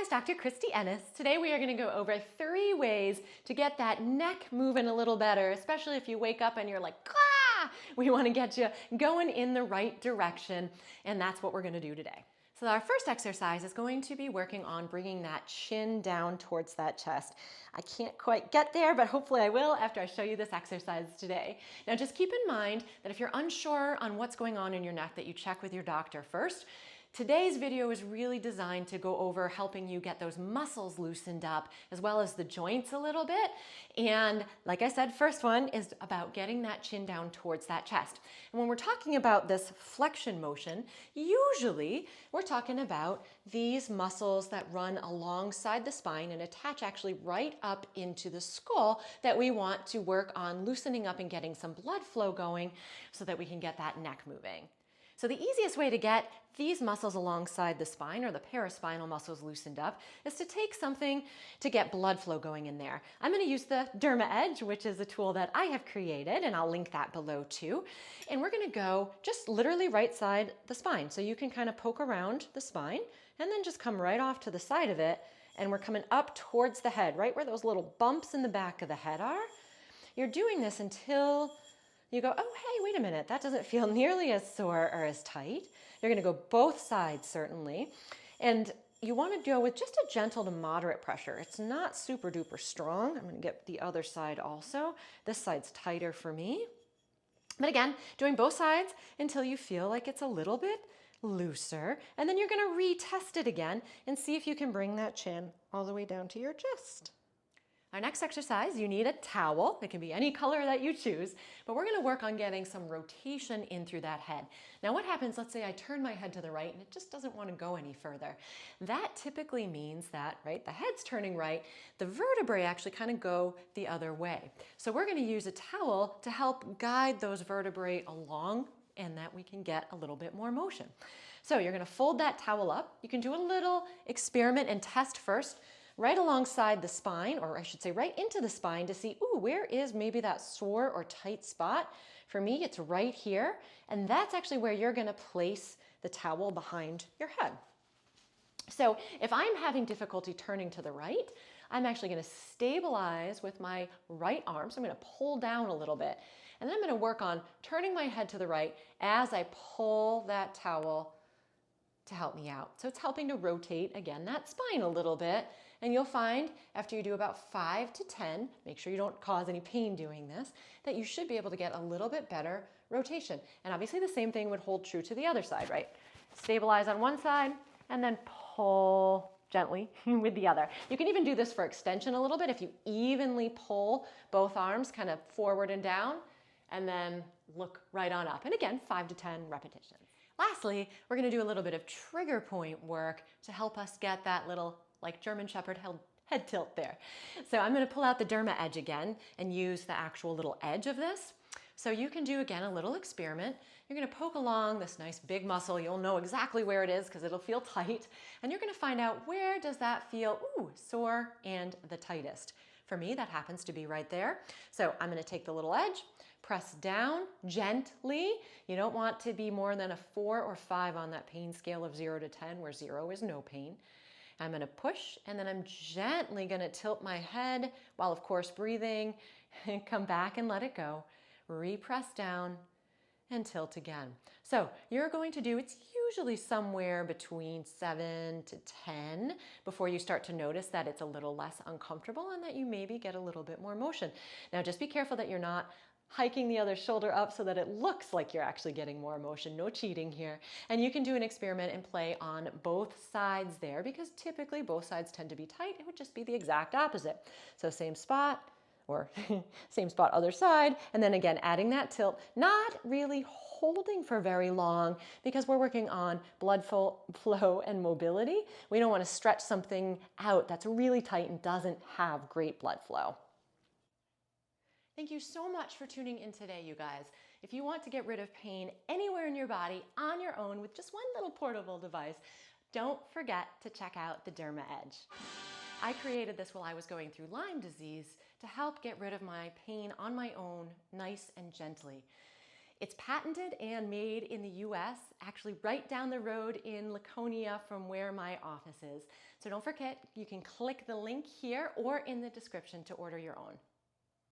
guys, Dr. Christy Ennis. Today we are going to go over 3 ways to get that neck moving a little better, especially if you wake up and you're like, ah! We want to get you going in the right direction, and that's what we're going to do today. So our first exercise is going to be working on bringing that chin down towards that chest. I can't quite get there, but hopefully I will after I show you this exercise today. Now just keep in mind that if you're unsure on what's going on in your neck, that you check with your doctor first. Today's video is really designed to go over helping you get those muscles loosened up as well as the joints a little bit. And like I said, first one is about getting that chin down towards that chest. And when we're talking about this flexion motion, usually we're talking about these muscles that run alongside the spine and attach actually right up into the skull that we want to work on loosening up and getting some blood flow going so that we can get that neck moving. So the easiest way to get these muscles alongside the spine or the paraspinal muscles loosened up is to take something to get blood flow going in there. I'm going to use the Derma Edge, which is a tool that I have created, and I'll link that below too. And we're going to go just literally right side the spine. So you can kind of poke around the spine and then just come right off to the side of it. And we're coming up towards the head, right where those little bumps in the back of the head are. You're doing this until you go, oh, hey, wait a minute, that doesn't feel nearly as sore or as tight. You're gonna go both sides, certainly. And you wanna go with just a gentle to moderate pressure. It's not super duper strong. I'm gonna get the other side also. This side's tighter for me. But again, doing both sides until you feel like it's a little bit looser. And then you're gonna retest it again and see if you can bring that chin all the way down to your chest. Our next exercise, you need a towel. It can be any color that you choose, but we're gonna work on getting some rotation in through that head. Now what happens, let's say I turn my head to the right and it just doesn't wanna go any further. That typically means that, right, the head's turning right, the vertebrae actually kind of go the other way. So we're gonna use a towel to help guide those vertebrae along and that we can get a little bit more motion. So you're gonna fold that towel up. You can do a little experiment and test first, right alongside the spine, or I should say right into the spine to see, ooh, where is maybe that sore or tight spot? For me, it's right here, and that's actually where you're gonna place the towel behind your head. So if I'm having difficulty turning to the right, I'm actually gonna stabilize with my right arm, so I'm gonna pull down a little bit, and then I'm gonna work on turning my head to the right as I pull that towel to help me out. So it's helping to rotate, again, that spine a little bit. And you'll find after you do about 5 to 10, make sure you don't cause any pain doing this, that you should be able to get a little bit better rotation. And obviously the same thing would hold true to the other side, right? Stabilize on one side and then pull gently with the other. You can even do this for extension a little bit if you evenly pull both arms kind of forward and down and then look right on up. And again, 5 to 10 repetitions. Lastly, we're gonna do a little bit of trigger point work to help us get that little, like German Shepherd head tilt there. So I'm gonna pull out the Derma Edge again and use the actual little edge of this. So you can do, again, a little experiment. You're gonna poke along this nice big muscle. You'll know exactly where it is because it'll feel tight. And you're gonna find out where does that feel, ooh, sore and the tightest. For me, that happens to be right there. So I'm gonna take the little edge, press down gently. You don't want to be more than a 4 or 5 on that pain scale of 0 to 10, where 0 is no pain. I'm gonna push, and then I'm gently gonna tilt my head while, of course, breathing, and come back and let it go. Repress down and tilt again. So you're going to do, it's usually somewhere between 7 to 10 before you start to notice that it's a little less uncomfortable and that you maybe get a little bit more motion. Now just be careful that you're not hiking the other shoulder up so that it looks like you're actually getting more motion. No cheating here. And you can do an experiment and play on both sides there because typically both sides tend to be tight. It would just be the exact opposite. So same spot, or same spot other side, and then again adding that tilt, not really holding for very long because we're working on blood flow and mobility. We don't want to stretch something out that's really tight and doesn't have great blood flow. Thank you so much for tuning in today, you guys. If you want to get rid of pain anywhere in your body on your own with just one little portable device, don't forget to check out the Derma Edge. I created this while I was going through Lyme disease to help get rid of my pain on my own, nice and gently. It's patented and made in the US, actually right down the road in Laconia from where my office is. So don't forget, you can click the link here or in the description to order your own.